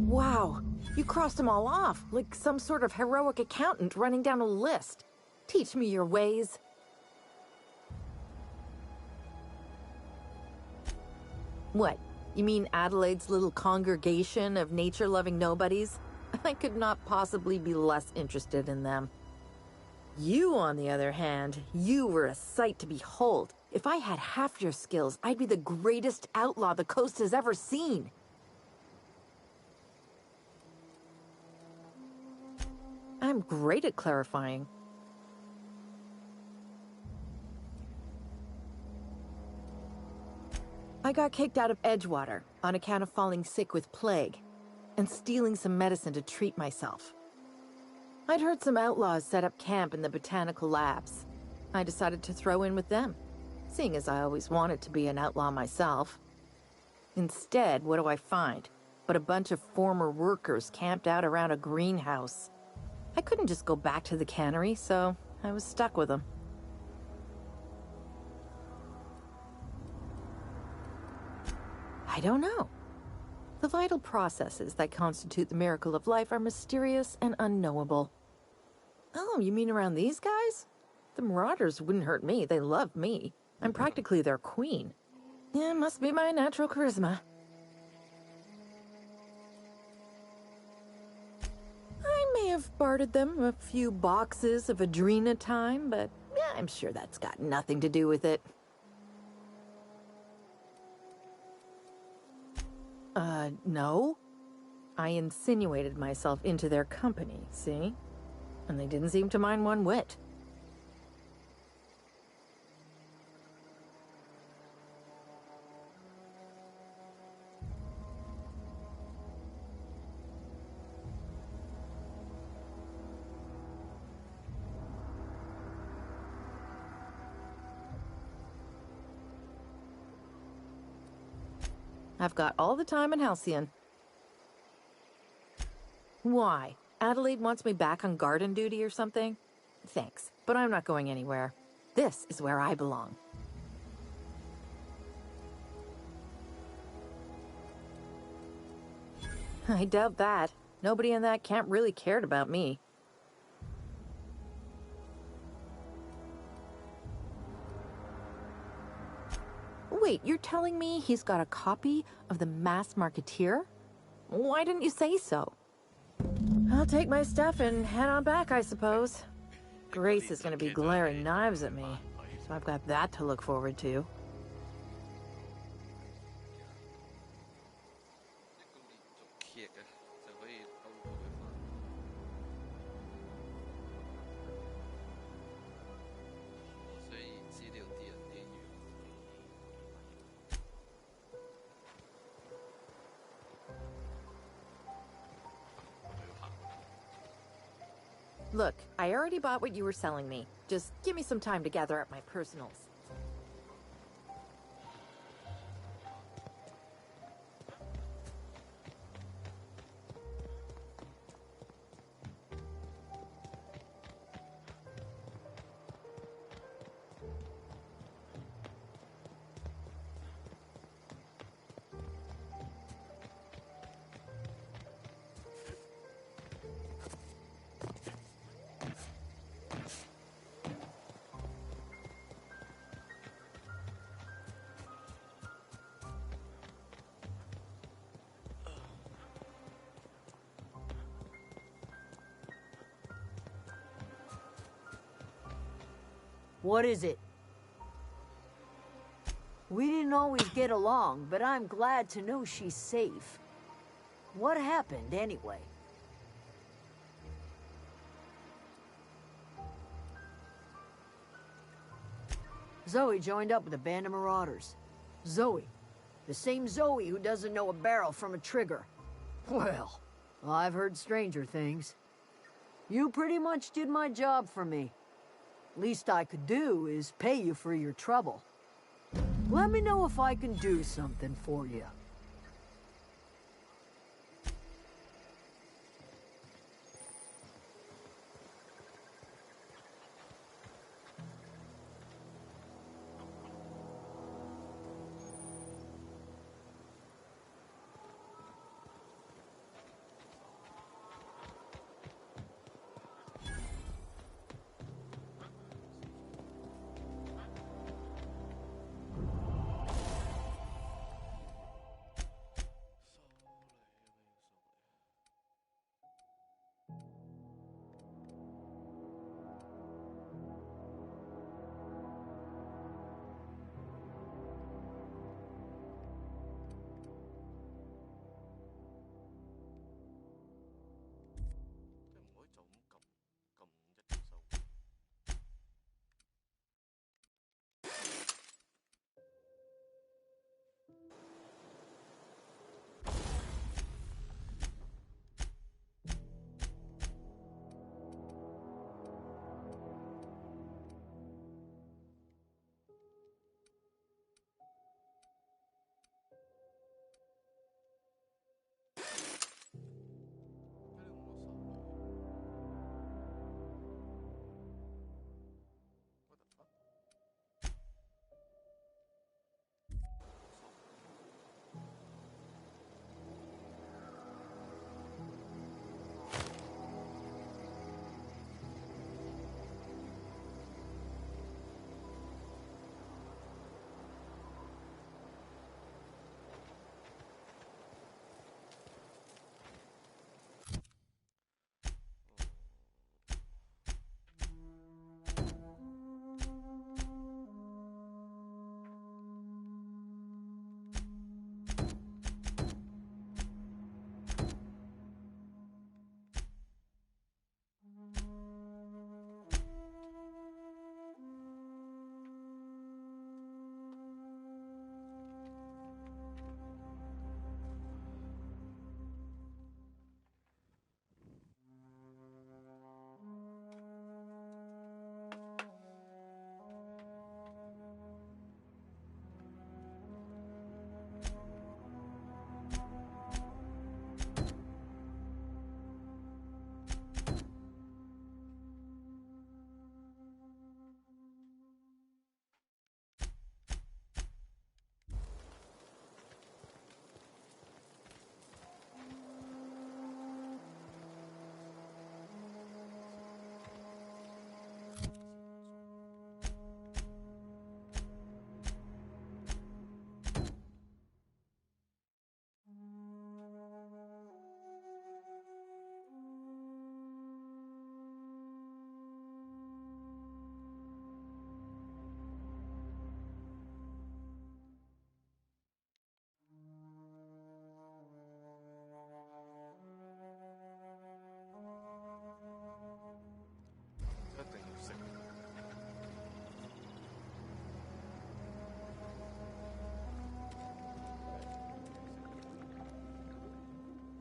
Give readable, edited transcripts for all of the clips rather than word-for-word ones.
Wow, you crossed them all off, like some sort of heroic accountant running down a list. Teach me your ways. What, you mean Adelaide's little congregation of nature-loving nobodies? I could not possibly be less interested in them. You, on the other hand, you were a sight to behold. If I had half your skills, I'd be the greatest outlaw the coast has ever seen. I'm great at clarifying. I got kicked out of Edgewater on account of falling sick with plague and stealing some medicine to treat myself. I'd heard some outlaws set up camp in the botanical labs. I decided to throw in with them, seeing as I always wanted to be an outlaw myself. Instead, what do I find but a bunch of former workers camped out around a greenhouse? I couldn't just go back to the cannery, so I was stuck with them. I don't know. The vital processes that constitute the miracle of life are mysterious and unknowable. Oh, you mean around these guys? The Marauders wouldn't hurt me. They love me. I'm practically their queen. Yeah, must be my natural charisma. I may have bartered them a few boxes of Adrena time, but yeah, I'm sure that's got nothing to do with it. No. I insinuated myself into their company, see? And they didn't seem to mind one whit. I've got all the time in Halcyon. Why? Adelaide wants me back on garden duty or something? Thanks, but I'm not going anywhere. This is where I belong. I doubt that. Nobody in that camp really cared about me. Wait, you're telling me he's got a copy of the Mass Marketeer? Why didn't you say so? I'll take my stuff and head on back, I suppose. Grace is gonna be glaring knives at me. So I've got that to look forward to. 一個連續劇嘅就可以兜過去翻。所以資料啲人啲要。Look, I already bought what you were selling me. Just give me some time to gather up my personals. What is it? We didn't always get along, but I'm glad to know she's safe. What happened, anyway? Zoe joined up with a band of marauders. Zoe. The same Zoe who doesn't know a barrel from a trigger. Well, I've heard stranger things. You pretty much did my job for me. Least I could do is pay you for your trouble. Let me know if I can do something for you.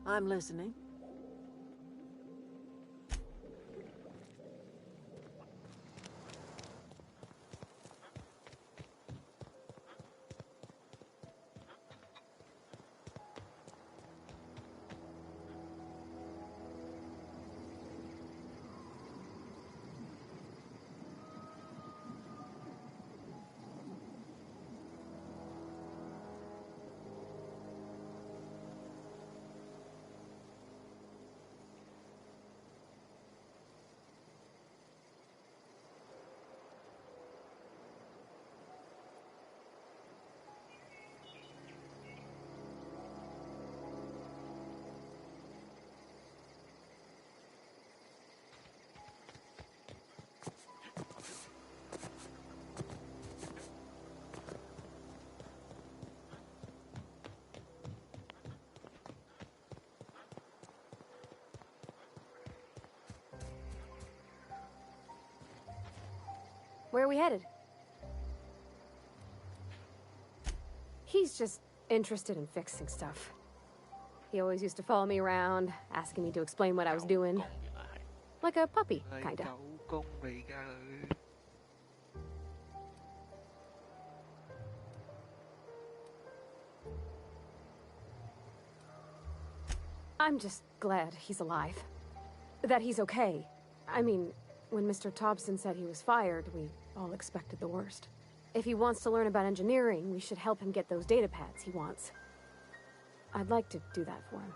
I'm listening. Where are we headed? He's just interested in fixing stuff. He always used to follow me around, asking me to explain what I was doing. Like a puppy, kinda. I'm just glad he's alive. That he's okay. I mean, when Mr. Thompson said he was fired, we all expected the worst. If he wants to learn about engineering, we should help him get those data pads he wants. I'd like to do that for him.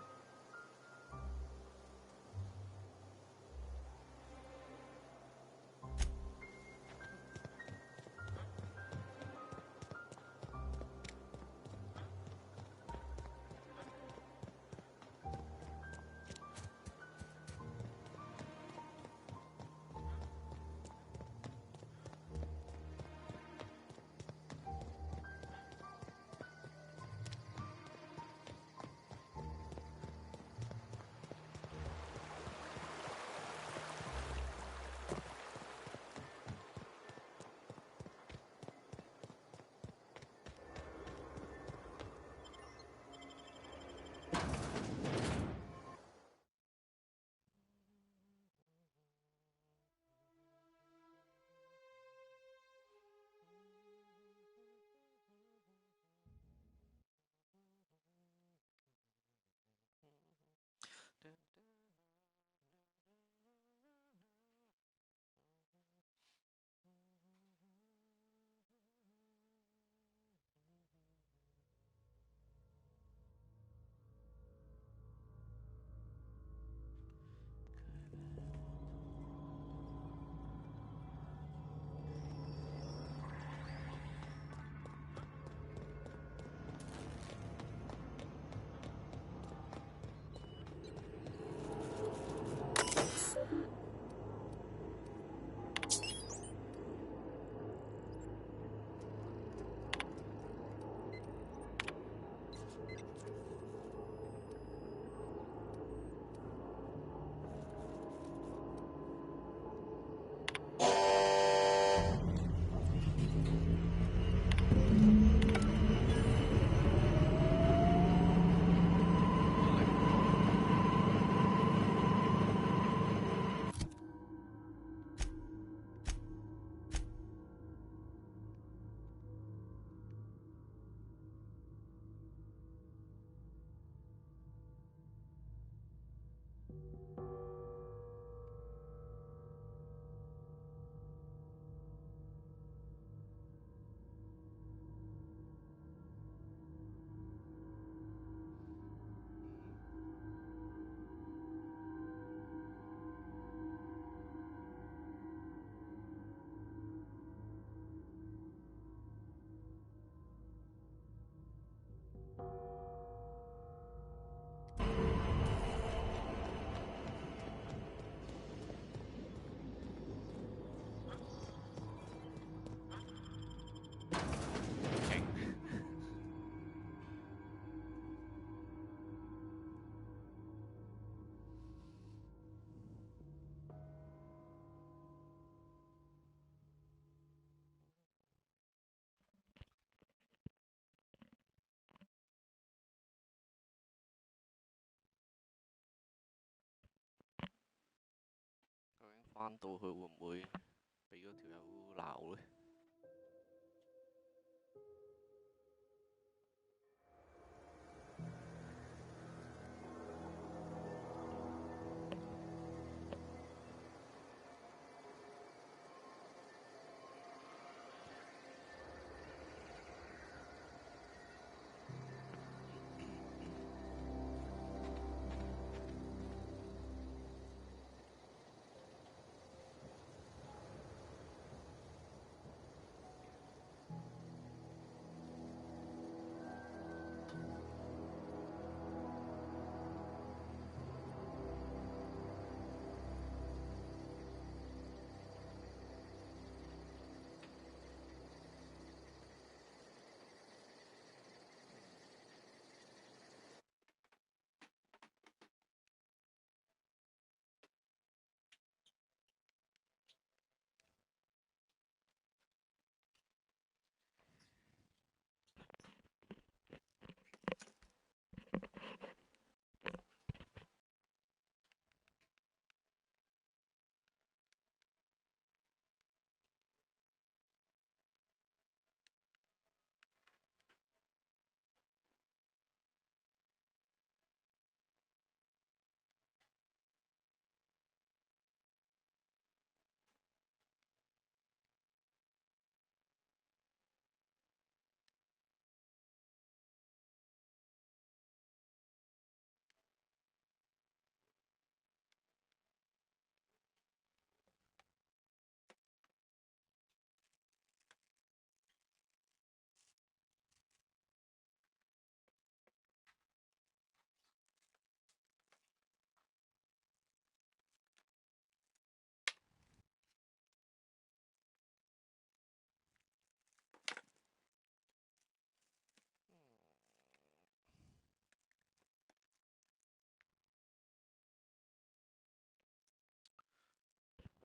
翻到去會唔會俾嗰條友鬧咧？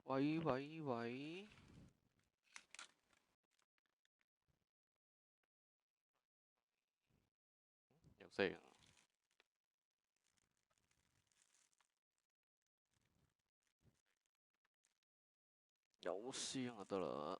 喂喂喂，有聲啊！有聲就得啦。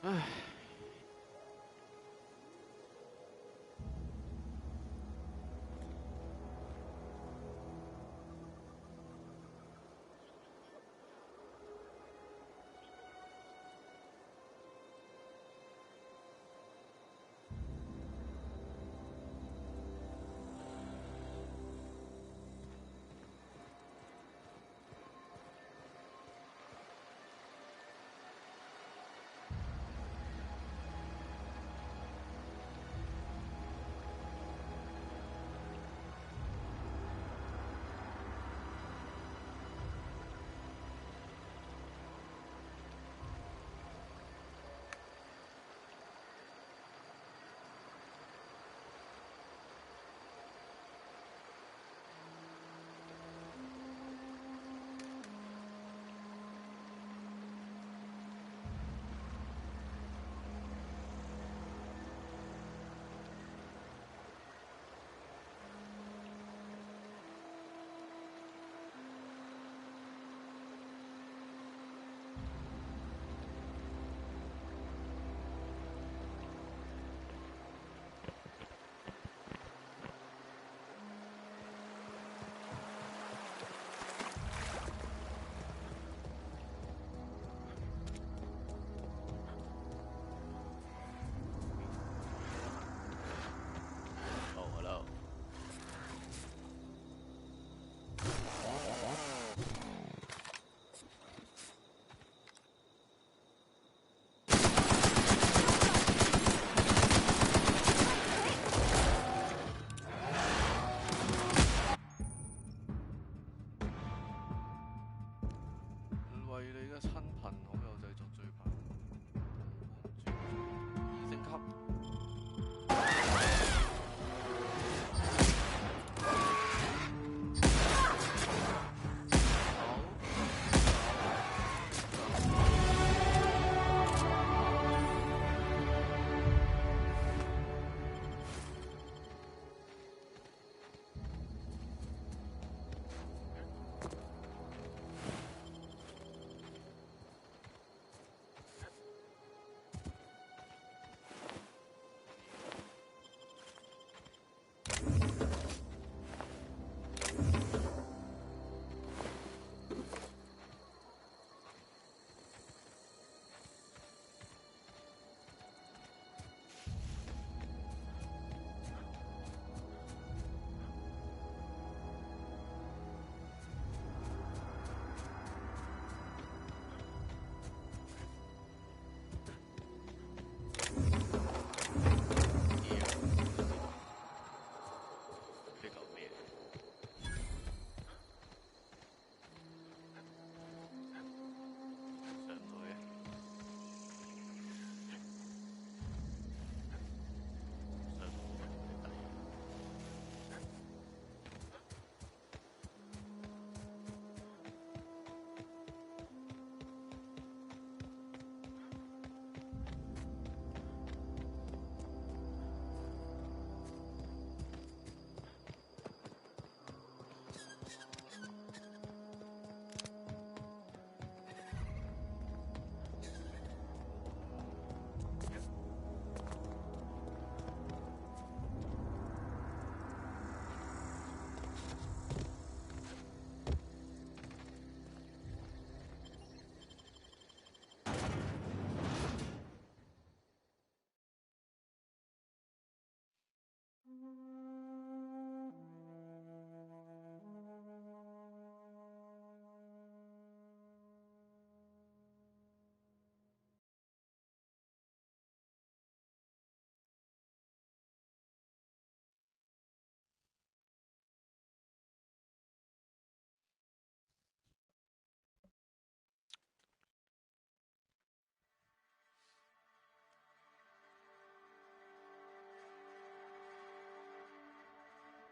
唉。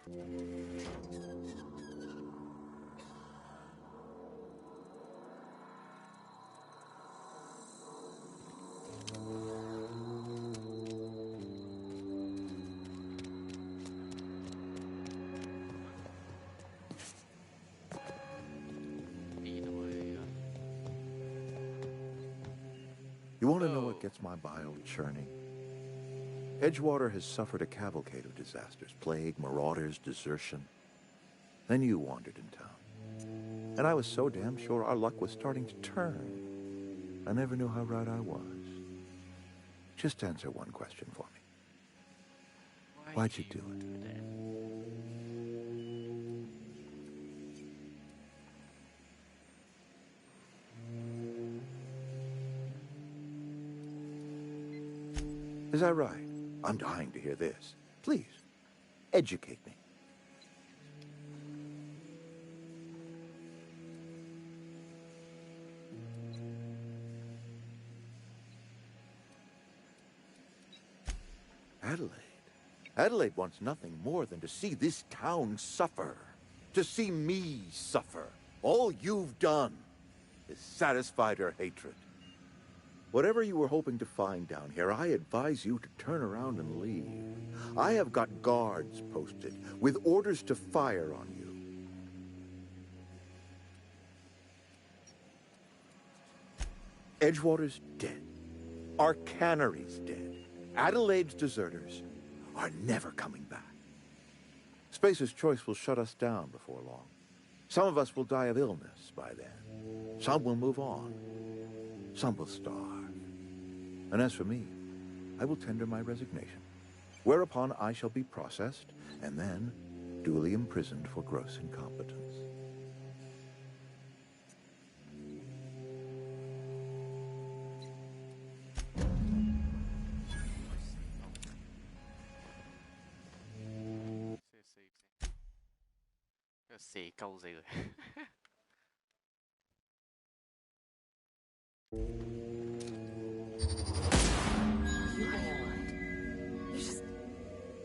You want to know what gets my bile churning? Edgewater has suffered a cavalcade of disasters, plague, marauders, desertion. Then you wandered in town. And I was so damn sure our luck was starting to turn. I never knew how right I was. Just answer one question for me. Why'd you do it? Is that right? I'm dying to hear this. Please, educate me. Adelaide. Adelaide wants nothing more than to see this town suffer. To see me suffer. All you've done is satisfied her hatred. Whatever you were hoping to find down here, I advise you to turn around and leave. I have got guards posted with orders to fire on you. Edgewater's dead. Our cannery's dead. Adelaide's deserters are never coming back. Spacer's Choice will shut us down before long. Some of us will die of illness by then. Some will move on. Some will starve. And as for me, I will tender my resignation, whereupon I shall be processed and then duly imprisoned for gross incompetence. Xì câu gì rồi.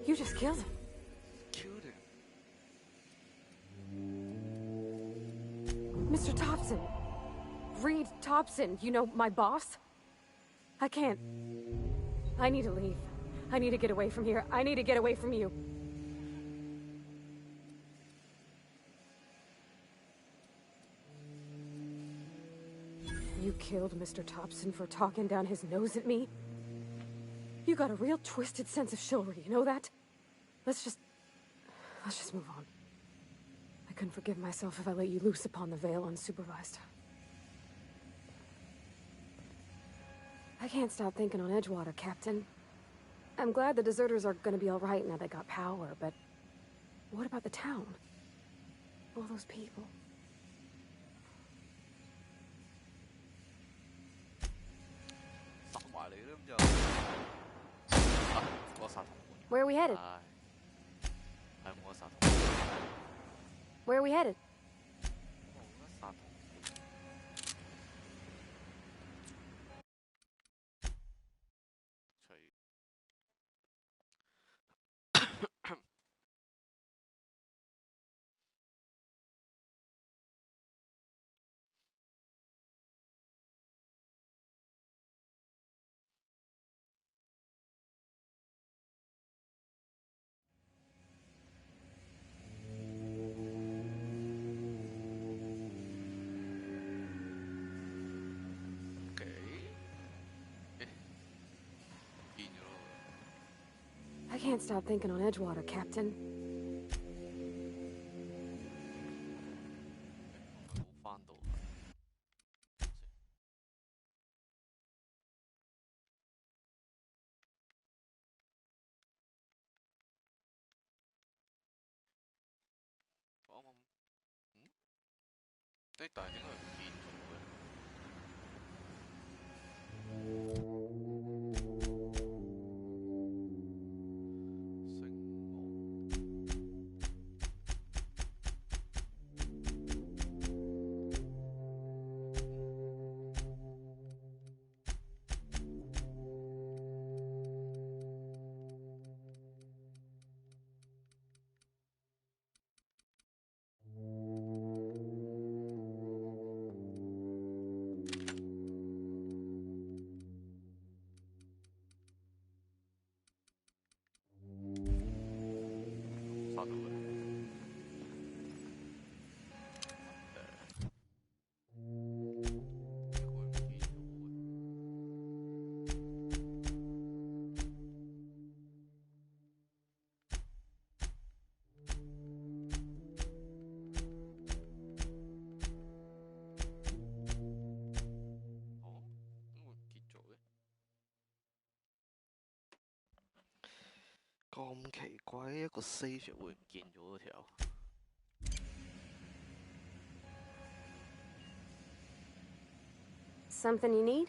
You just killed him. Killed him. Mr. Thompson. Reed Thompson, you know, my boss? I can't. I need to leave. I need to get away from here. I need to get away from you. You killed Mr. Thompson for talking down his nose at me? You got a real twisted sense of chivalry, you know that? Let's just move on. I couldn't forgive myself if I let you loose upon the Vale unsupervised. I can't stop thinking on Edgewater, Captain. I'm glad the deserters are gonna be all right now they got power, but what about the town? All those people. Where are we headed? Where are we headed? I can't stop thinking on Edgewater, Captain. Tại những người kiện 翻到去。咁奇怪，一個 save 會唔見咗嗰條？ Something you need?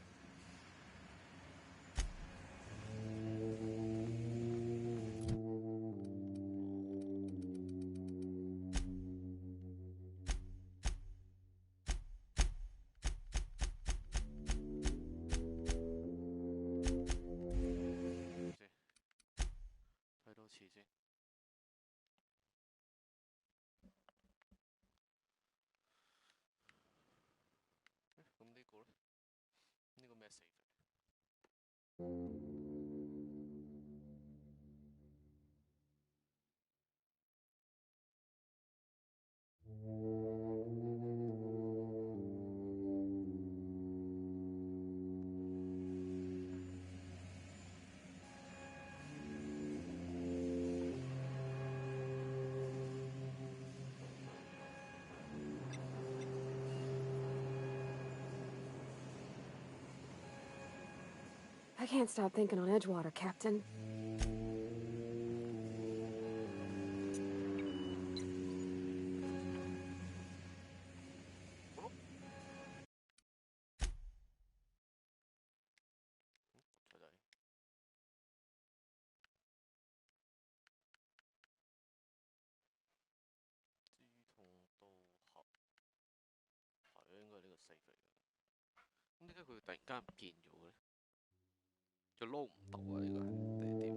I can't stop thinking on Edgewater, Captain. save 嚟嘅。咁點解佢突然間唔見咗嘅咧？就撈唔到啊！呢個係定係點？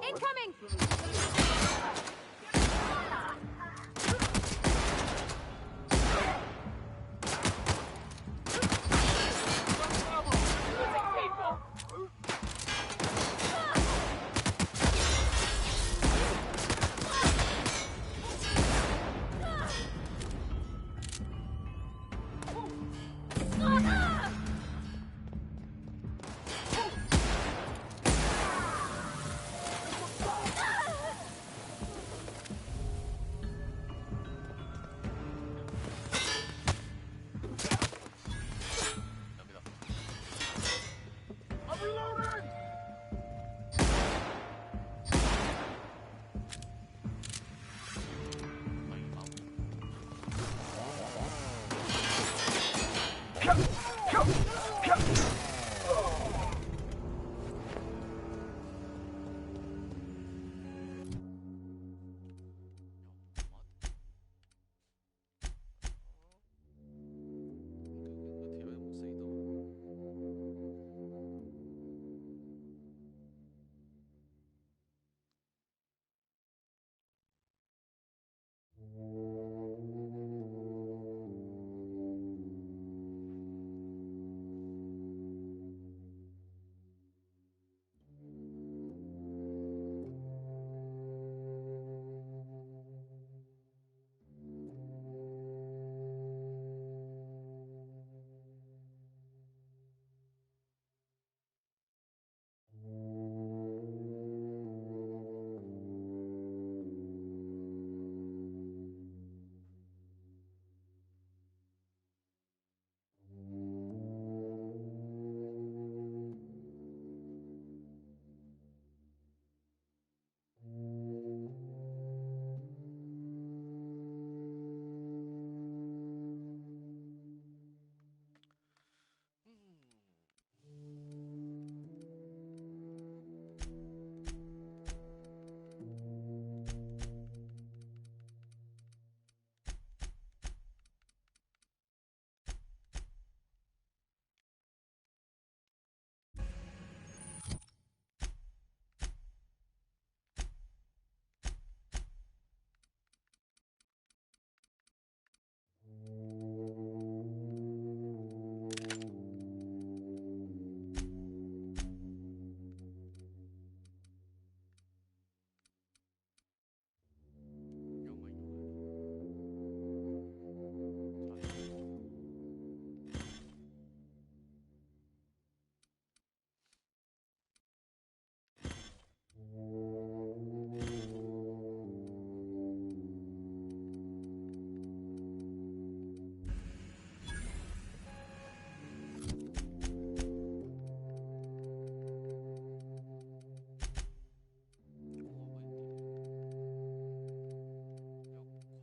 Incoming!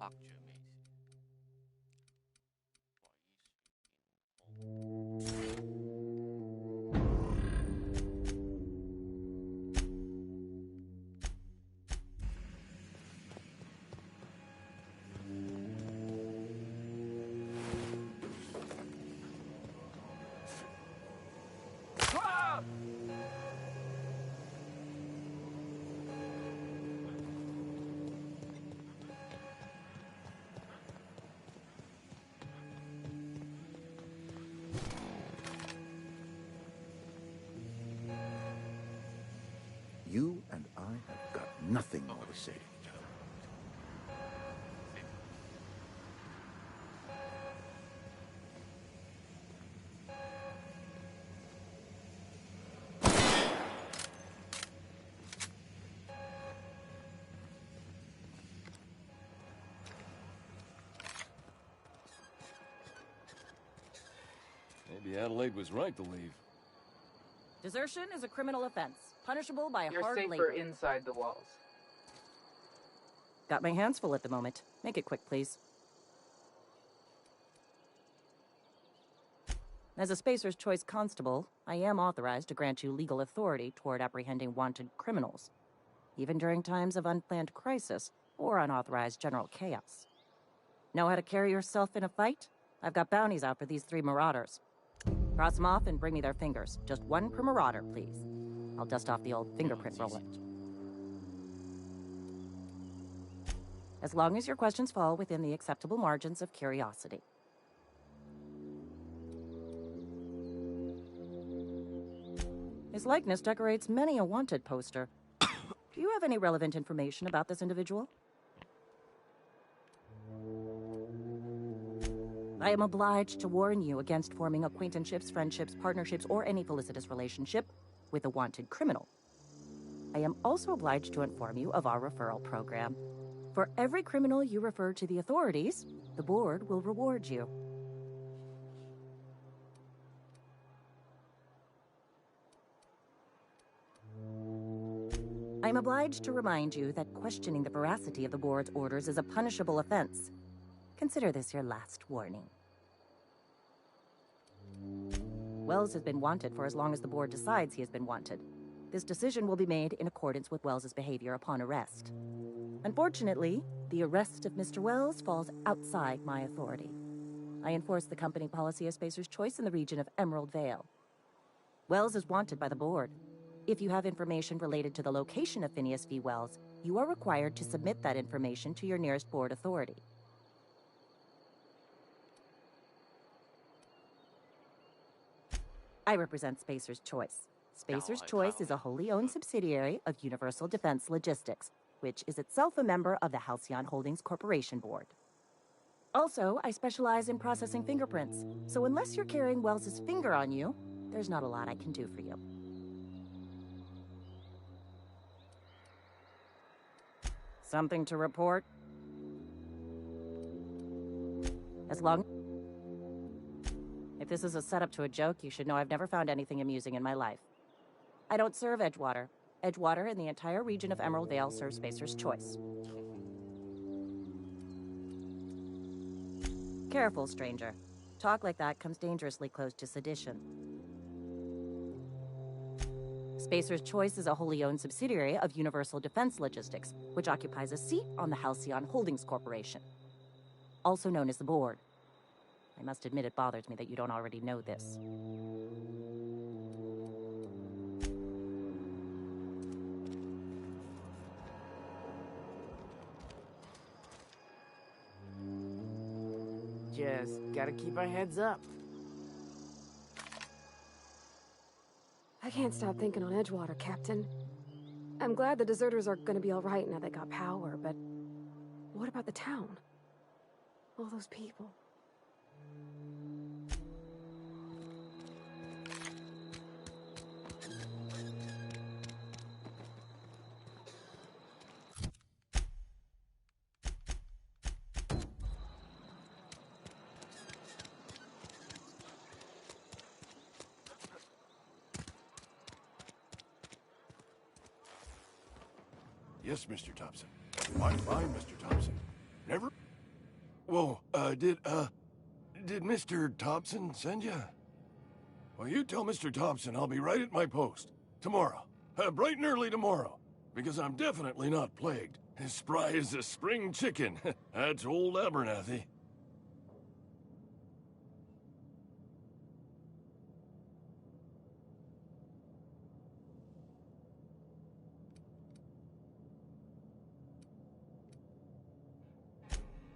住係咩意思？ You and I have got nothing more to say to each other. Maybe Adelaide was right to leave. Desertion is a criminal offense, punishable by You're hard safer labor. inside the walls. Got my hands full at the moment. Make it quick, please. As a Spacer's Choice constable, I am authorized to grant you legal authority toward apprehending wanted criminals, even during times of unplanned crisis or unauthorized general chaos. Know how to carry yourself in a fight? I've got bounties out for these 3 marauders. Cross them off and bring me their fingers. Just 1 per marauder, please. I'll dust off the old fingerprint roller. As long as your questions fall within the acceptable margins of curiosity. His likeness decorates many a wanted poster. Do you have any relevant information about this individual? I am obliged to warn you against forming acquaintanceships, friendships, partnerships, or any felicitous relationship with a wanted criminal. I am also obliged to inform you of our referral program. For every criminal you refer to the authorities, the board will reward you. I'm obliged to remind you that questioning the veracity of the board's orders is a punishable offense. Consider this your last warning. Wells has been wanted for as long as the board decides he has been wanted. This decision will be made in accordance with Wells's behavior upon arrest. Unfortunately, the arrest of Mr. Wells falls outside my authority. I enforce the company policy of Spacer's Choice in the region of Emerald Vale. Wells is wanted by the board. If you have information related to the location of Phineas V. Wells, you are required to submit that information to your nearest board authority. I represent Spacer's Choice. Spacer's Choice is a wholly owned subsidiary of Universal Defense Logistics, which is itself a member of the Halcyon Holdings Corporation Board. Also, I specialize in processing fingerprints, so unless you're carrying Wells's finger on you, there's not a lot I can do for you. Something to report? As long... If this is a setup to a joke, you should know I've never found anything amusing in my life. I don't serve Edgewater. Edgewater and the entire region of Emerald Vale serves Spacer's Choice. Careful, stranger. Talk like that comes dangerously close to sedition. Spacer's Choice is a wholly owned subsidiary of Universal Defense Logistics, which occupies a seat on the Halcyon Holdings Corporation, also known as the Board. I must admit it bothers me that you don't already know this. Just gotta keep our heads up. I can't stop thinking on Edgewater, Captain. I'm glad the deserters are gonna be all right now they got power, but what about the town? All those people. Yes, Mr. Thompson. I'm fine, Mr. Thompson. Never... Whoa, did Mr. Thompson send you? Well, you tell Mr. Thompson I'll be right at my post. Tomorrow. Bright and early tomorrow. Because I'm definitely not plagued. As spry as a spring chicken. That's old Abernathy.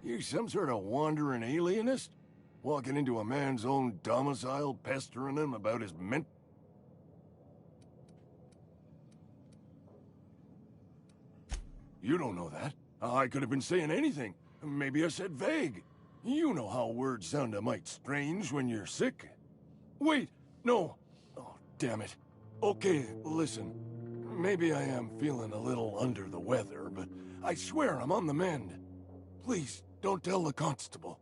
You some sort of wandering alienist? Walking into a man's own domicile, pestering him about his ment... You don't know that. I could have been saying anything. Maybe I said vague. You know how words sound a mite strange when you're sick. Wait, no. Oh, damn it. Okay, listen. Maybe I am feeling a little under the weather, but I swear I'm on the mend. Please, don't tell the constable.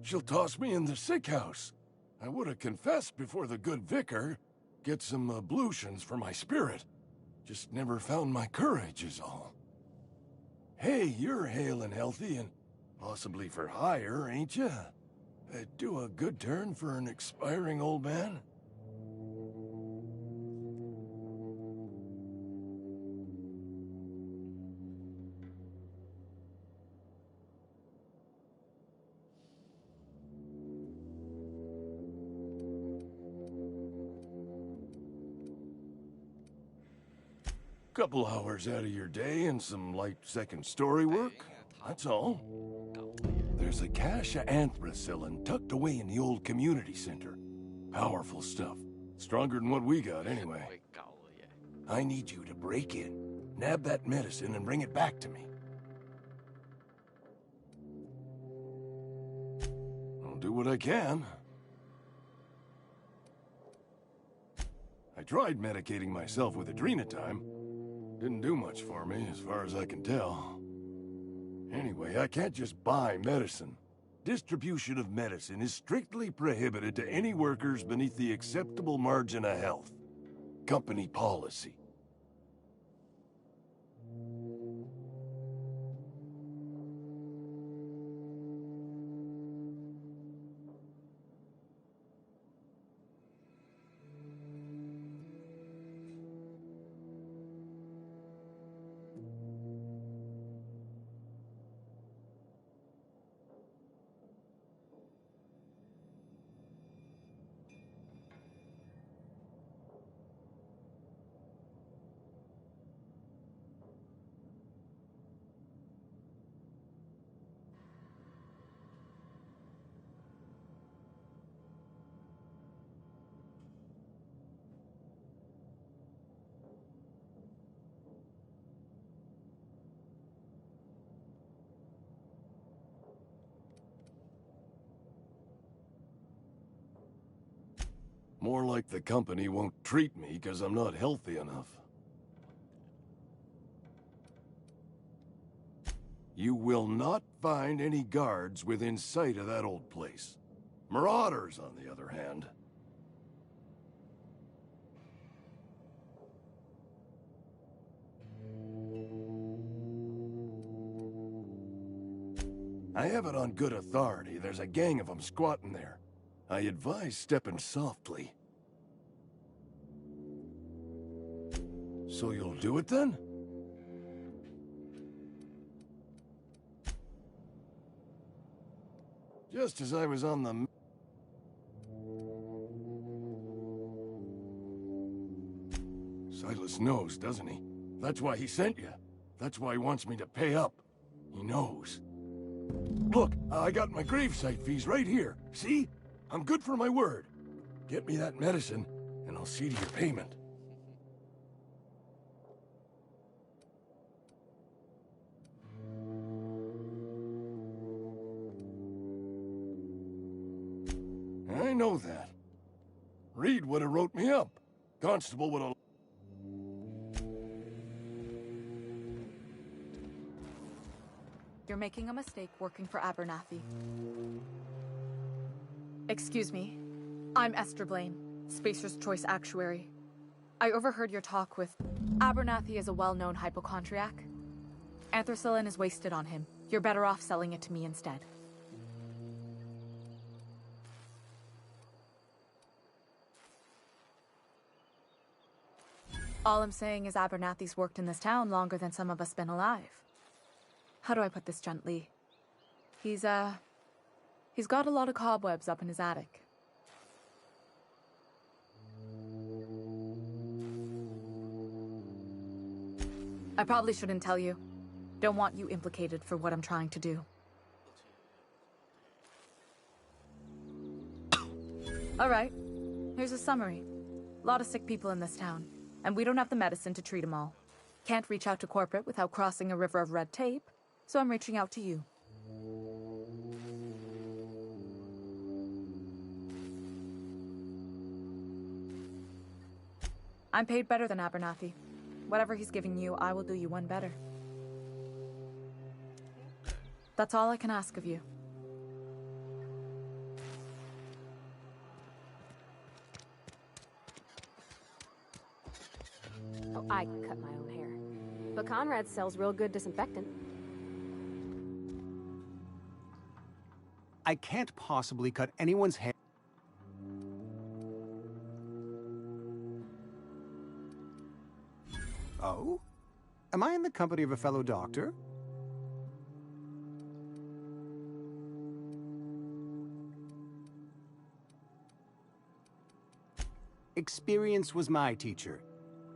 She'll toss me in the sick house. I would have confessed before the good vicar. Get some ablutions for my spirit. Just never found my courage is all. Hey, you're hale and healthy and possibly for hire, ain't ya? Do a good turn for an expiring old man? Couple hours out of your day and some light second-story work. That's all. There's a cache of anthracillin tucked away in the old community center. Powerful stuff. Stronger than what we got, anyway. I need you to break in, nab that medicine, and bring it back to me. I'll do what I can. I tried medicating myself with adrenatime. Didn't do much for me, as far as I can tell. Anyway, I can't just buy medicine. Distribution of medicine is strictly prohibited to any workers beneath the acceptable margin of health. Company policy. More like the company won't treat me because I'm not healthy enough. You will not find any guards within sight of that old place. Marauders, on the other hand. I have it on good authority. There's a gang of them squatting there. I advise stepping softly. So you'll do it then? Just as I was on the... Silas knows, doesn't he? That's why he sent you. That's why he wants me to pay up. He knows. Look, I got my gravesite fees right here. See? I'm good for my word. Get me that medicine, and I'll see to your payment. I know that. Reed would have wrote me up. Constable would have... You're making a mistake working for Abernathy. Excuse me. I'm Esther Blaine, Spacer's Choice Actuary. I overheard your talk with... Abernathy is a well-known hypochondriac. Anthracillin is wasted on him. You're better off selling it to me instead. All I'm saying is Abernathy's worked in this town longer than some of us been alive. How do I put this gently? He's got a lot of cobwebs up in his attic. I probably shouldn't tell you. Don't want you implicated for what I'm trying to do. All right, here's a summary. A lot of sick people in this town, and we don't have the medicine to treat them all. Can't reach out to corporate without crossing a river of red tape, so I'm reaching out to you. I'm paid better than Abernathy. Whatever he's giving you, I will do you one better. That's all I can ask of you. Oh, I cut my own hair. But Conrad sells real good disinfectant. I can't possibly cut anyone's hair. Oh? Am I in the company of a fellow doctor? Experience was my teacher.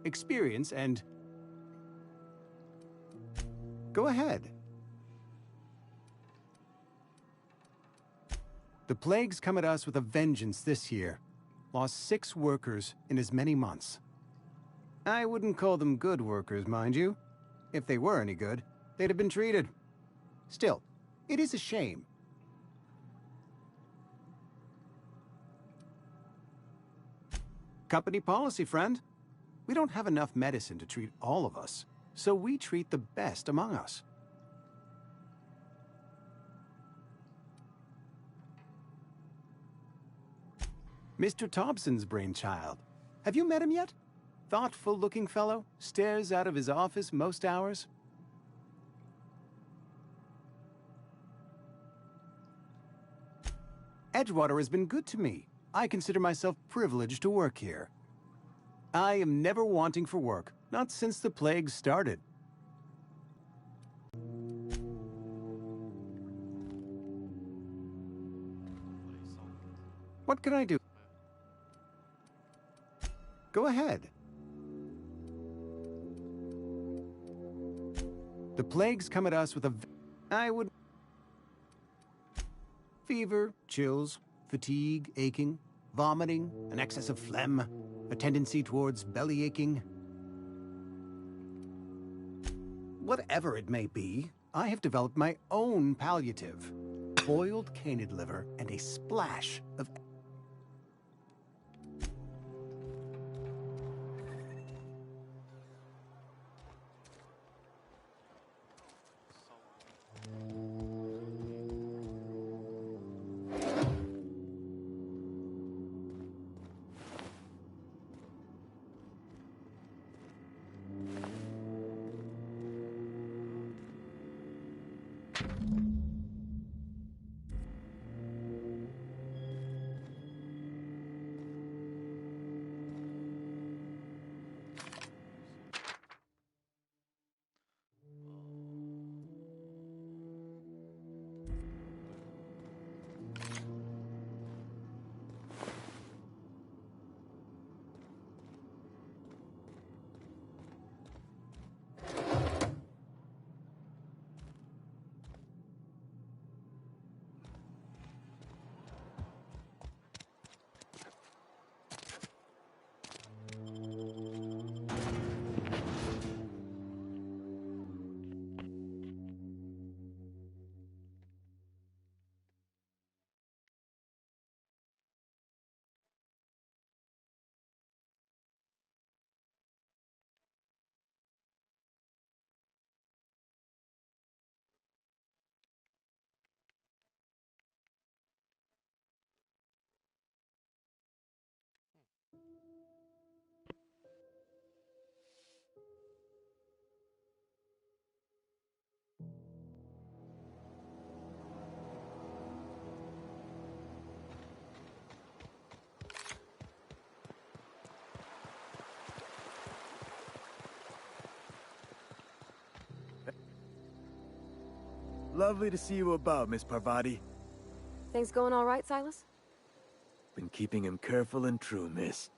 Experience and... Go ahead. The plague's come at us with a vengeance this year. Lost 6 workers in as many months. I wouldn't call them good workers, mind you. If they were any good, they'd have been treated. Still, it is a shame. Company policy, friend. We don't have enough medicine to treat all of us, so we treat the best among us. Mr. Thompson's brainchild. Have you met him yet? Thoughtful-looking fellow, stares out of his office most hours. Edgewater has been good to me. I consider myself privileged to work here. I am never wanting for work, not since the plague started. What can I do? Go ahead. The plague's come at us with a... I would... Fever, chills, fatigue, aching, vomiting, an excess of phlegm, a tendency towards belly aching. Whatever it may be, I have developed my own palliative. Boiled canid liver and a splash of... Lovely to see you about, Miss Parvati. Things going all right, Silas? Been keeping him careful and true, miss.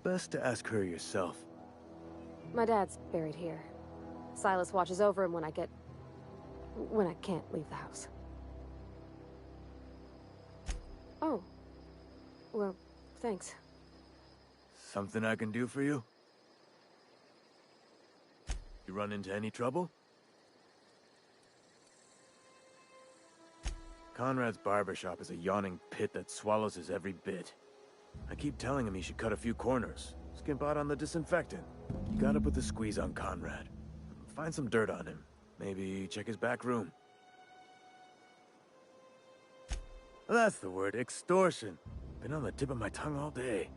Best to ask her yourself. My dad's buried here. Silas watches over him when I can't leave the house. Oh. Well, thanks. Something I can do for you? You run into any trouble? Conrad's barbershop is a yawning pit that swallows his every bit. I keep telling him he should cut a few corners. Skimp out on the disinfectant. You gotta put the squeeze on Conrad. Find some dirt on him. Maybe check his back room. That's the word, extortion. Been on the tip of my tongue all day.3、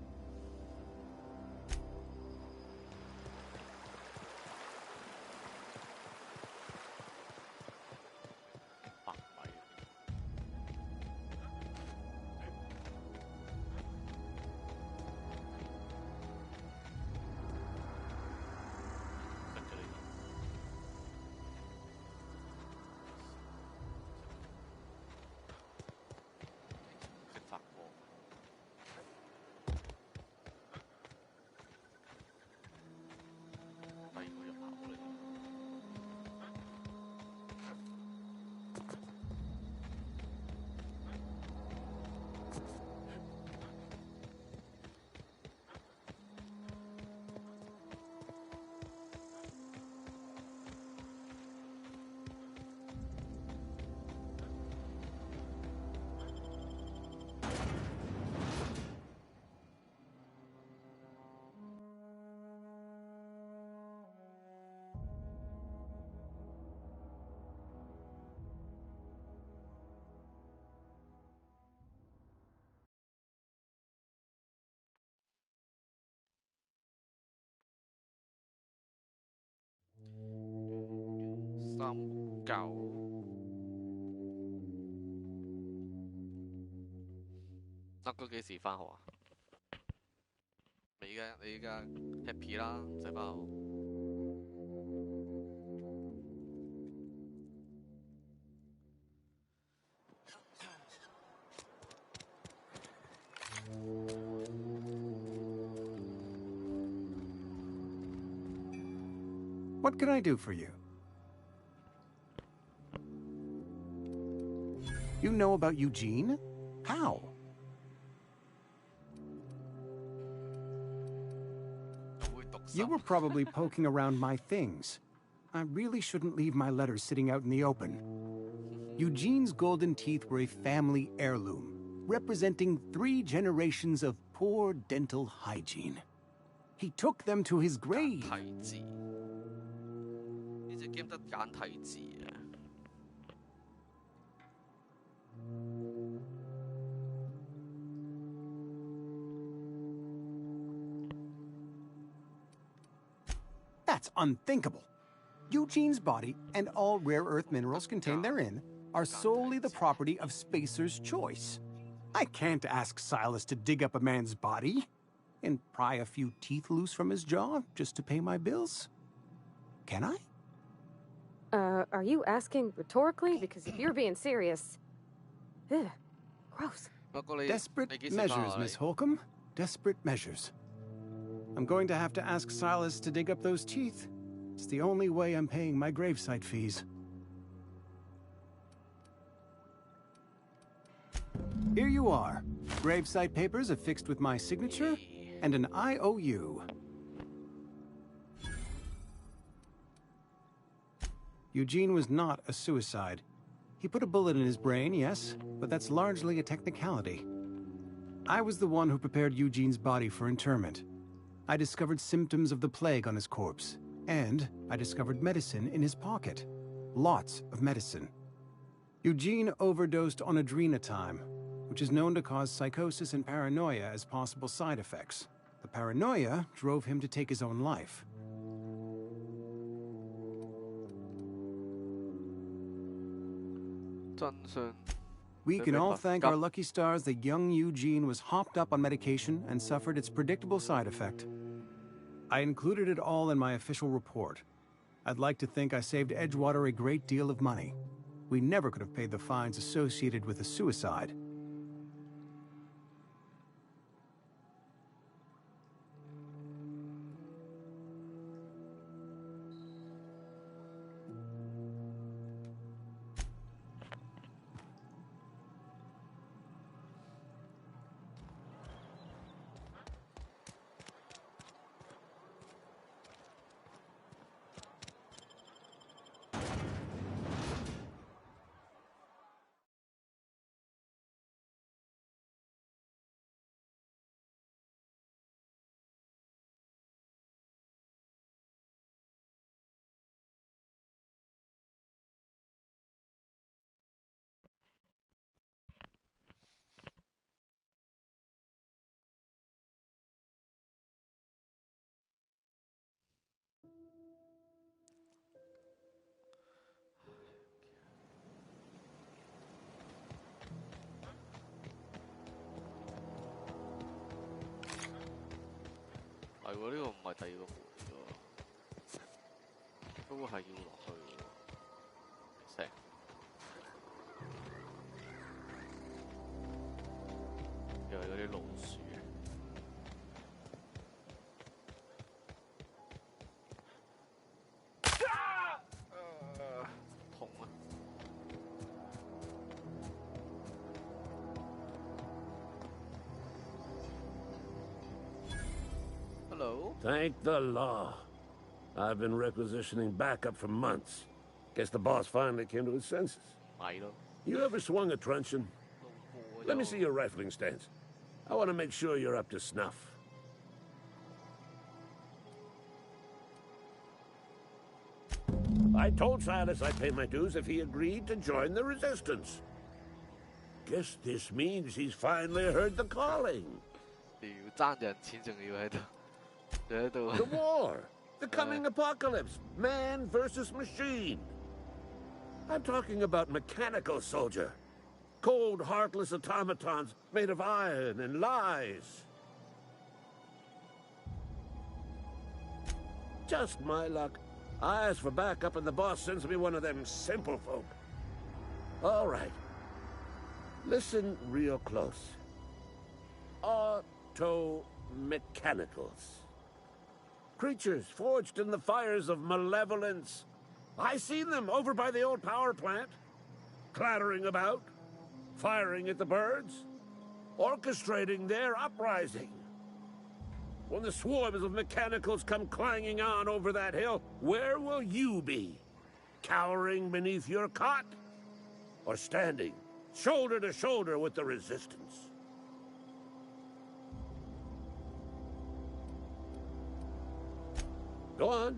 9，哥幾時返學啊？你依家 happy 啦，唔使返學。What can I do for you? You know about Eugene? How? You were probably poking around my things. I really shouldn't leave my letters sitting out in the open. Eugene's golden teeth were a family heirloom, representing 3 generations of poor dental hygiene. He took them to his grave. 簡體字，呢隻 game 得簡體字啊！That's unthinkable. Eugene's body and all rare earth minerals contained therein are solely the property of Spacer's choice. I can't ask Silas to dig up a man's body and pry a few teeth loose from his jaw just to pay my bills. Can I? Are you asking rhetorically? Because if you're being serious... Ugh, gross. Desperate measures, Miss Holcomb. Desperate measures. I'm going to have to ask Silas to dig up those teeth. It's the only way I'm paying my gravesite fees. Here you are. Gravesite papers affixed with my signature and an IOU. Eugene was not a suicide. He put a bullet in his brain, yes, but that's largely a technicality. I was the one who prepared Eugene's body for interment. I discovered symptoms of the plague on his corpse, and I discovered medicine in his pocket. Lots of medicine. Eugene overdosed on adrenatime, which is known to cause psychosis and paranoia as possible side effects. The paranoia drove him to take his own life. We can all thank our lucky stars that young Eugene was hopped up on medication and suffered its predictable side effect. I included it all in my official report. I'd like to think I saved Edgewater a great deal of money. We never could have paid the fines associated with a suicide.係喎，呢個唔係第二個門嚟喎，不過係要落去喎，成又係嗰啲老鼠。痛啊！Hello. Thank the law. I've been requisitioning backup for months. Guess the boss finally came to his senses. You ever swung a truncheon? Let me see your rifling stance. I want to make sure you're up to snuff. I told Silas I'd pay my dues if he agreed to join the resistance. Guess this means he's finally heard the calling. The war! The coming apocalypse! Man versus machine! I'm talking about mechanical soldier. Cold, heartless automatons made of iron and lies. Just my luck. I ask for backup and the boss sends me one of them simple folk. All right. Listen real close. Auto-mechanicals. Creatures forged in the fires of malevolence. I seen them over by the old power plant. Clattering about. Firing at the birds. Orchestrating their uprising. When the swarms of mechanicals come clanging on over that hill, where will you be? Cowering beneath your cot? Or standing, shoulder to shoulder with the resistance? Go on.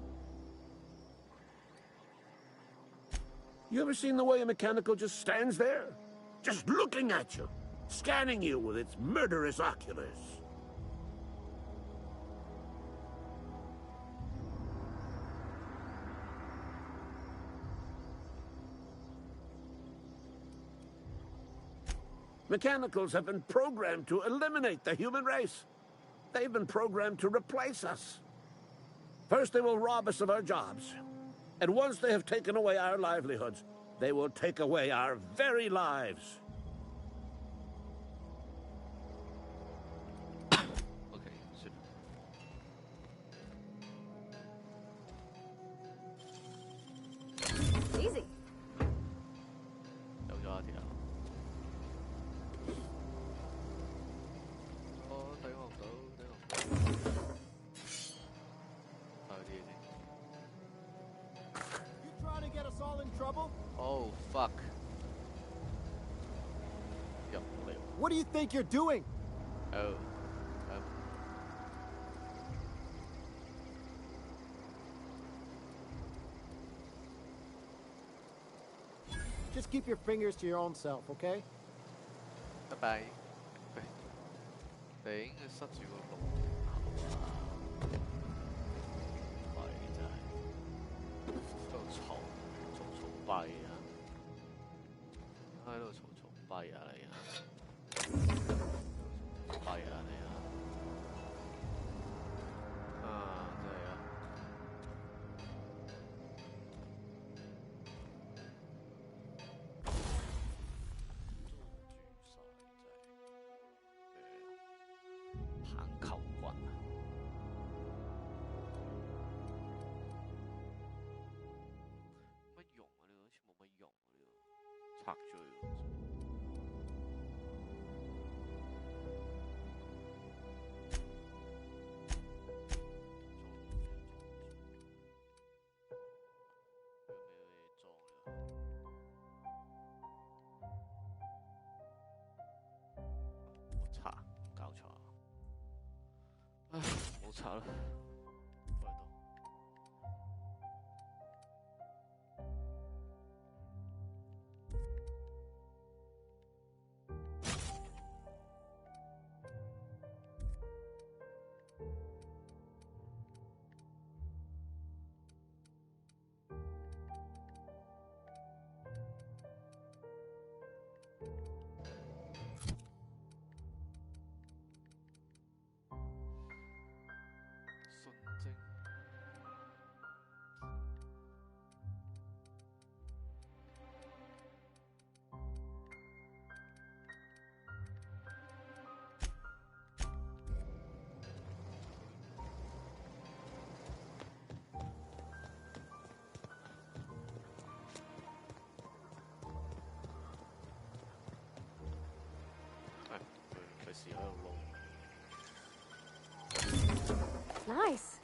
You ever seen the way a mechanical just stands there? Just looking at you, scanning you with its murderous oculars. Mechanicals have been programmed to eliminate the human race. They've been programmed to replace us. First, they will rob us of our jobs. And once they have taken away our livelihoods, they will take away our very lives. Easy. Oh, fuck. What do you think you're doing? Oh. Just keep your fingers to your own self, okay? Bye-bye. 頂佢塞住個路。係真係喺度嘈閉啊！喺度嘈閉啊你啊！閉啊你啊！啊真係啊！棍啊！乜用啊？呢個好似冇乜用啊！呢個拆咗佢。搞錯啊！唉，冇拆啦，放喺度。Nice.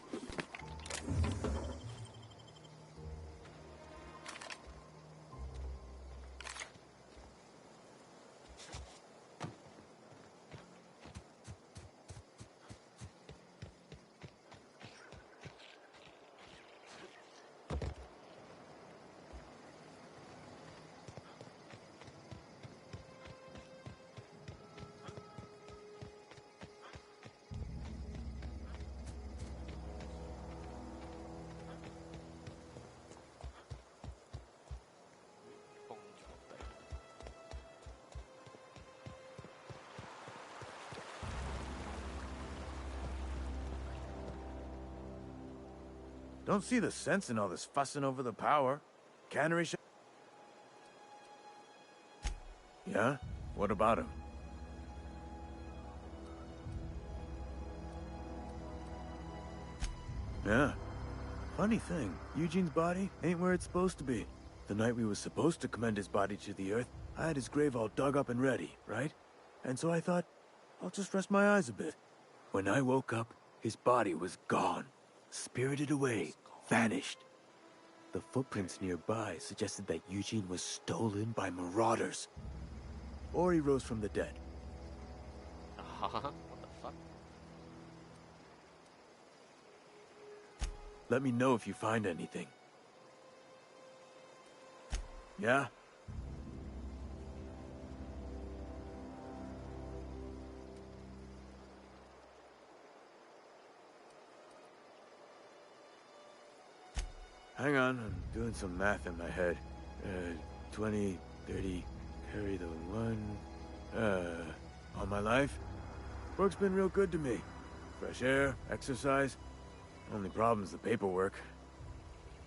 Don't see the sense in all this fussing over the power. Cannery shop. Yeah? What about him? Yeah. Funny thing, Eugene's body ain't where it's supposed to be. The night we was supposed to commend his body to the earth, I had his grave all dug up and ready, right? And so I thought, I'll just rest my eyes a bit. When I woke up, his body was gone. Spirited away, vanished. The footprints nearby suggested that Eugene was stolen by marauders. Or he rose from the dead. What the fuck? Let me know if you find anything. Yeah? Hang on, I'm doing some math in my head. 20, 30, carry the one. All my life? Work's been real good to me. Fresh air, exercise. Only problem's the paperwork.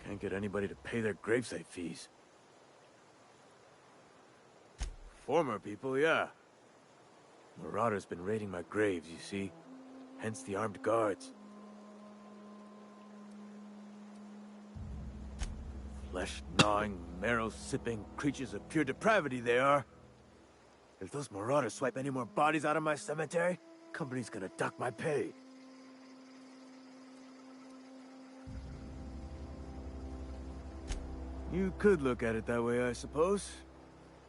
Can't get anybody to pay their gravesite fees. Former people, yeah. Marauders been raiding my graves, you see. Hence the armed guards. Flesh-gnawing, marrow-sipping creatures of pure depravity they are. If those marauders swipe any more bodies out of my cemetery, company's gonna dock my pay. You could look at it that way, I suppose.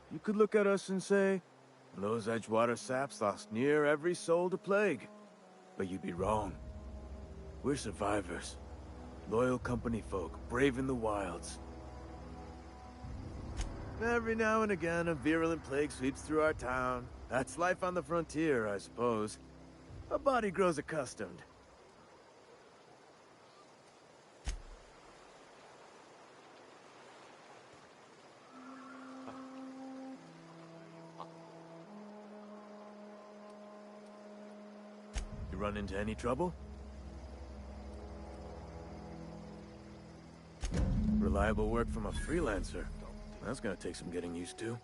You could look at us and say, those Edgewater saps lost near every soul to plague. But you'd be wrong. We're survivors. Loyal company folk, braving the wilds. Every now and again, a virulent plague sweeps through our town. That's life on the frontier, I suppose. A body grows accustomed. You run into any trouble? Reliable work from a freelancer. That's gonna take some getting used to.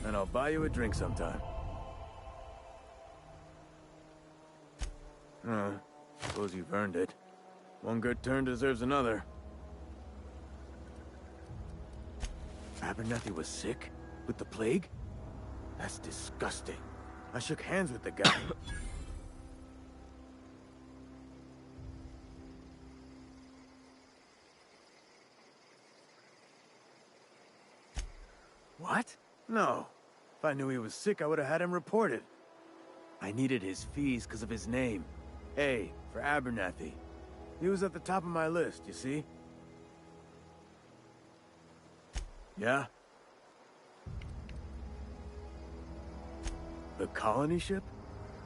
and I'll buy you a drink sometime. Oh, suppose you've earned it. One good turn deserves another. Abernathy was sick? With the plague? That's disgusting. I shook hands with the guy. What? No. If I knew he was sick, I would have had him reported. I needed his fees because of his name. A, for Abernathy. He was at the top of my list, you see? Yeah? The colony ship?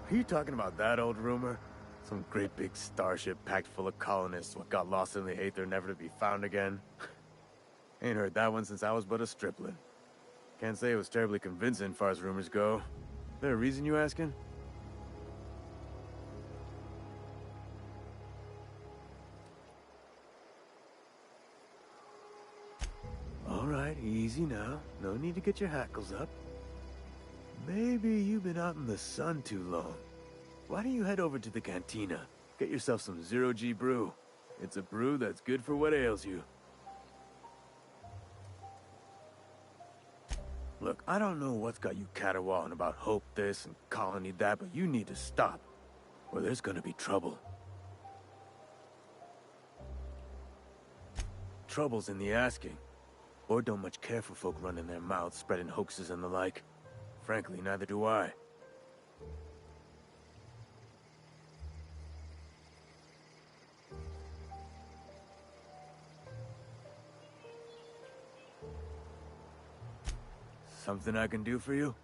Are you talking about that old rumor? Some great big starship packed full of colonists what got lost in the aether never to be found again? Ain't heard that one since I was but a stripling. Can't say it was terribly convincing, far as rumors go. There a reason you asking? All right, easy now. No need to get your hackles up. Maybe you've been out in the sun too long. Why don't you head over to the cantina? Get yourself some zero-G brew. It's a brew that's good for what ails you. Look, I don't know what's got you caterwauling about hope this and colony that, but you need to stop, or there's gonna be trouble. Trouble's in the asking. Board don't much care for folk running their mouths, spreading hoaxes and the like. Frankly, neither do I. Something I can do for you?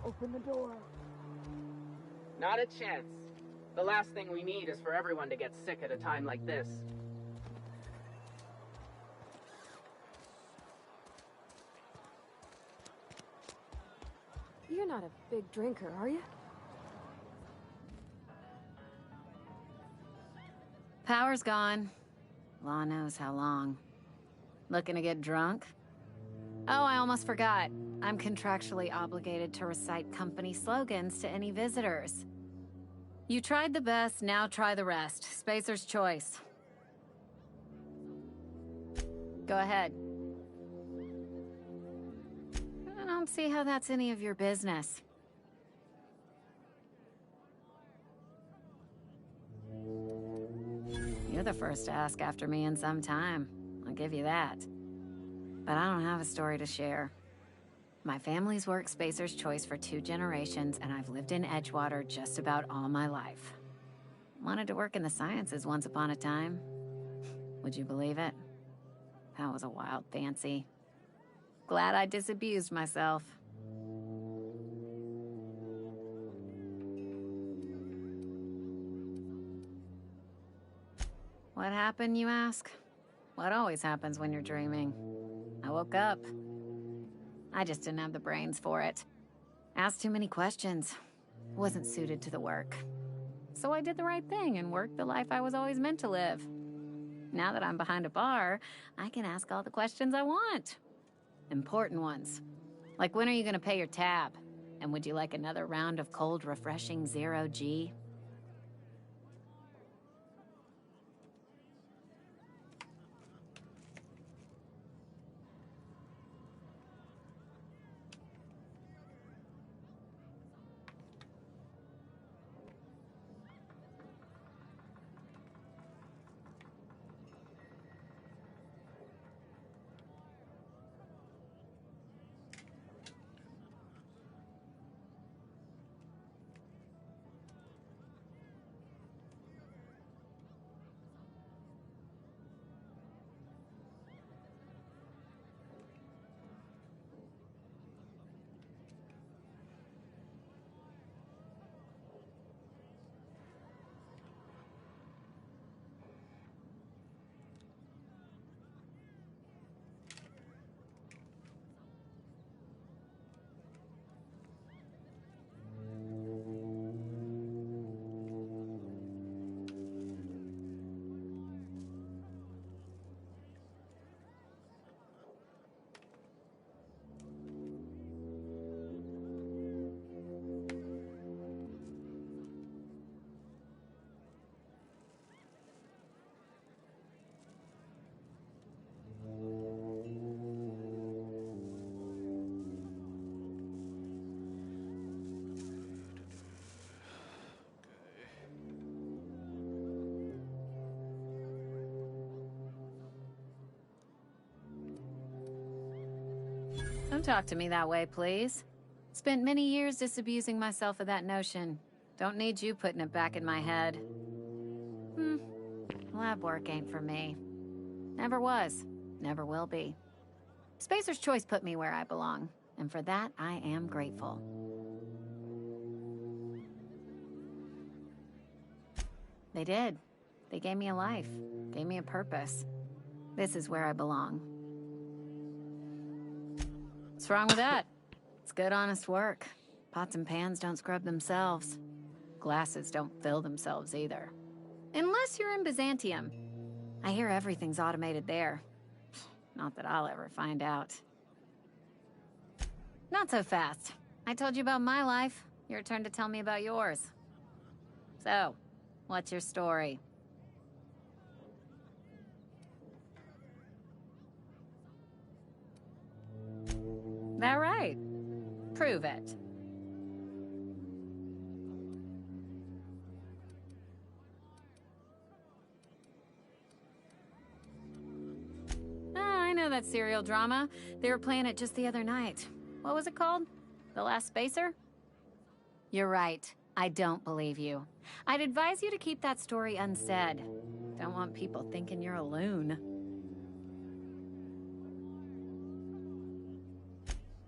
Open the door. Not a chance. The last thing we need is for everyone to get sick at a time like this. You're not a big drinker, are you? Power's gone. Law knows how long. Looking to get drunk? Oh, I almost forgot. I'm contractually obligated to recite company slogans to any visitors. You tried the best, now try the rest. Spacer's choice. Go ahead. I don't see how that's any of your business. the first to ask after me in some time. I'll give you that. But I don't have a story to share. My family's worked Spacer's Choice for 2 generations, and I've lived in Edgewater just about all my life. Wanted to work in the sciences once upon a time. Would you believe it? That was a wild fancy. Glad I disabused myself. What happened, you ask? What always happens when you're dreaming? I woke up. I just didn't have the brains for it. Asked too many questions. Wasn't suited to the work. So I did the right thing and worked the life I was always meant to live. Now that I'm behind a bar, I can ask all the questions I want. Important ones. Like, when are you gonna pay your tab? And would you like another round of cold, refreshing 0G? Don't talk to me that way, please. Spent many years disabusing myself of that notion. Don't need you putting it back in my head. Lab work ain't for me. Never was. Never will be. Spacer's Choice put me where I belong, and for that, I am grateful. They did. They gave me a life. Gave me a purpose. This is where I belong. What's wrong with that? It's good, honest work. Pots and pans don't scrub themselves. Glasses don't fill themselves either. Unless you're in Byzantium. I hear everything's automated there. Not that I'll ever find out. Not so fast. I told you about my life. Your turn to tell me about yours. So, what's your story? That right? Prove it. I know that serial drama. They were playing it just the other night. What was it called? The Last Spacer? You're right. I don't believe you. I'd advise you to keep that story unsaid. Don't want people thinking you're a loon.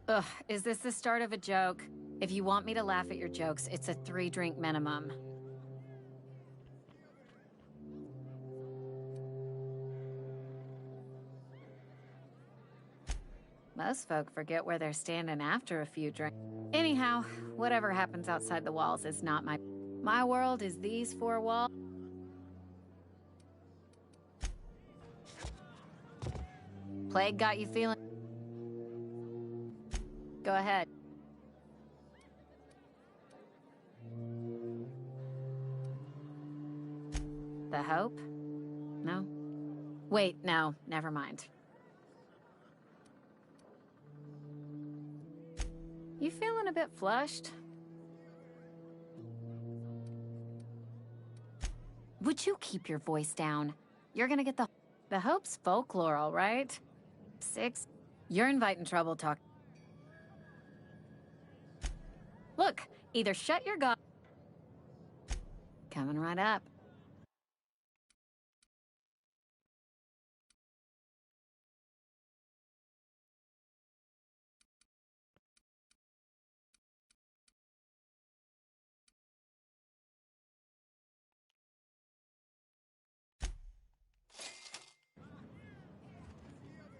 Ugh, is this the start of a joke? If you want me to laugh at your jokes, it's a 3-drink minimum. Most folk forget where they're standing after a few drinks. Anyhow, whatever happens outside the walls is not my... My world is these 4 walls. Plague got you feeling... Go ahead. The hope? No? Wait, no, never mind. You feeling a bit flushed? Would you keep your voice down? You're gonna get the Hope's folklore, all right? 6. You're inviting trouble talk. Look, either shut your god. Coming right up.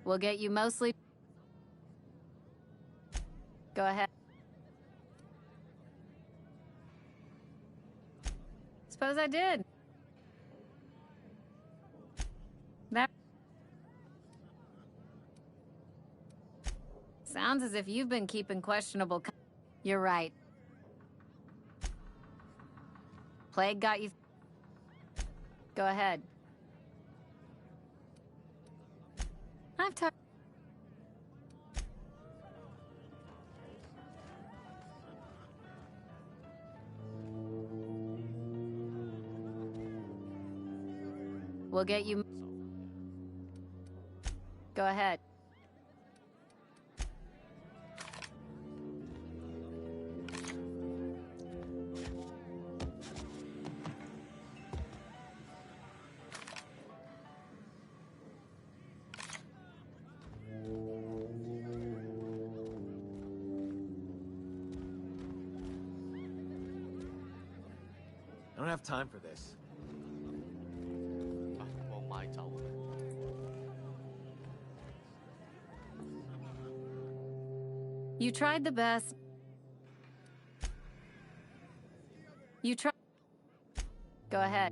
We'll get you mostly. Go ahead. Suppose I did. That sounds as if you've been keeping questionable. You're right. Plague got you. Go ahead. I've talked. We'll get you. Go ahead. I don't have time for this. You tried the best. You tried. Go ahead.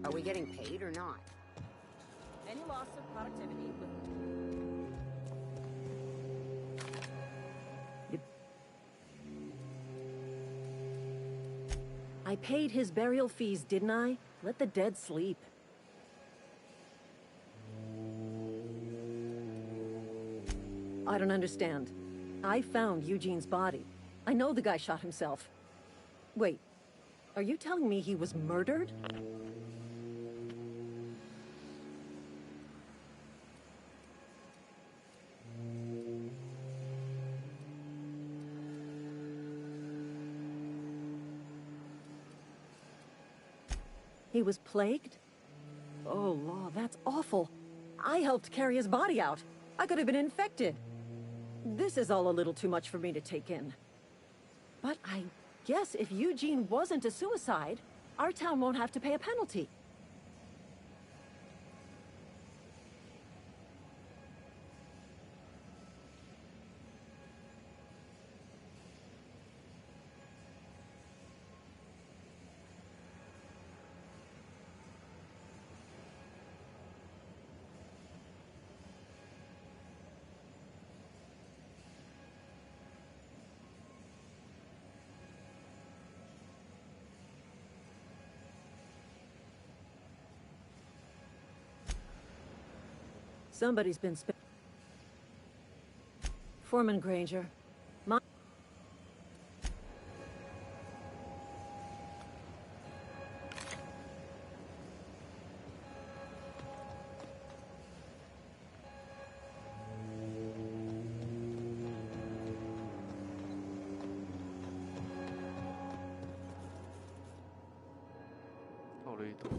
Are we getting paid or not? Any loss of productivity will... I paid his burial fees, didn't I? Let the dead sleep. I don't understand. I found Eugene's body. I know the guy shot himself. Wait, are you telling me he was murdered? He was plagued? Oh, Law, that's awful. I helped carry his body out. I could have been infected. This is all a little too much for me to take in. But I guess if Eugene wasn't a suicide, our town won't have to pay a penalty. Somebody's been Foreman Granger. 到呢度。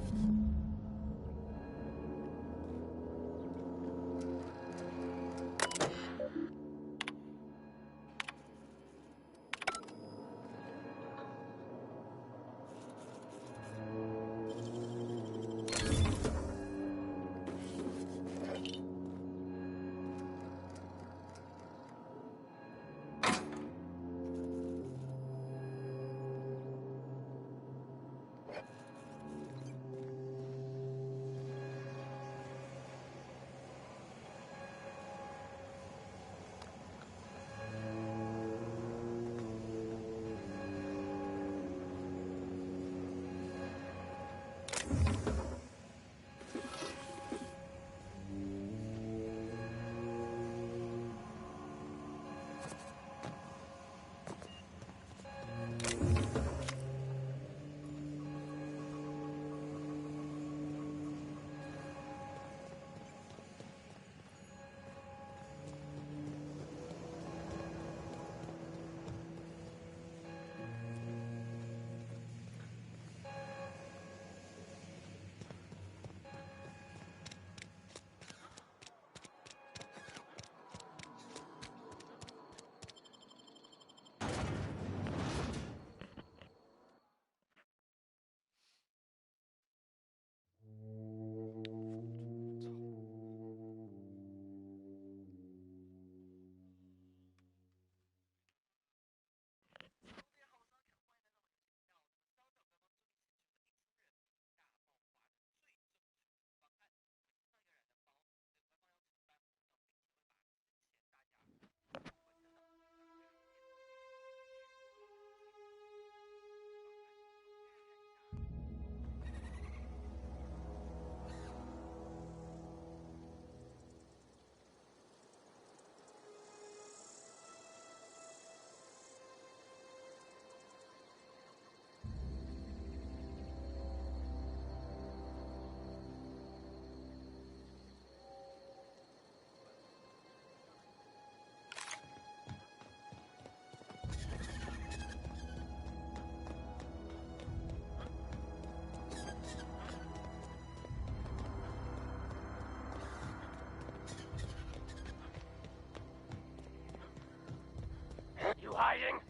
You hiding?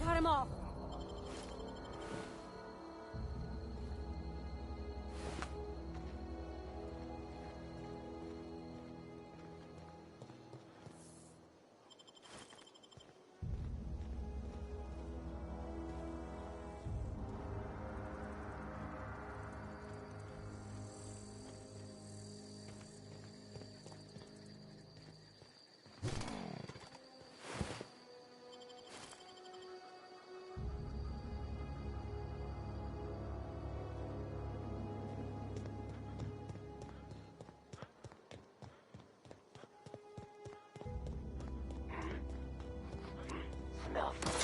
Got him all. Smell.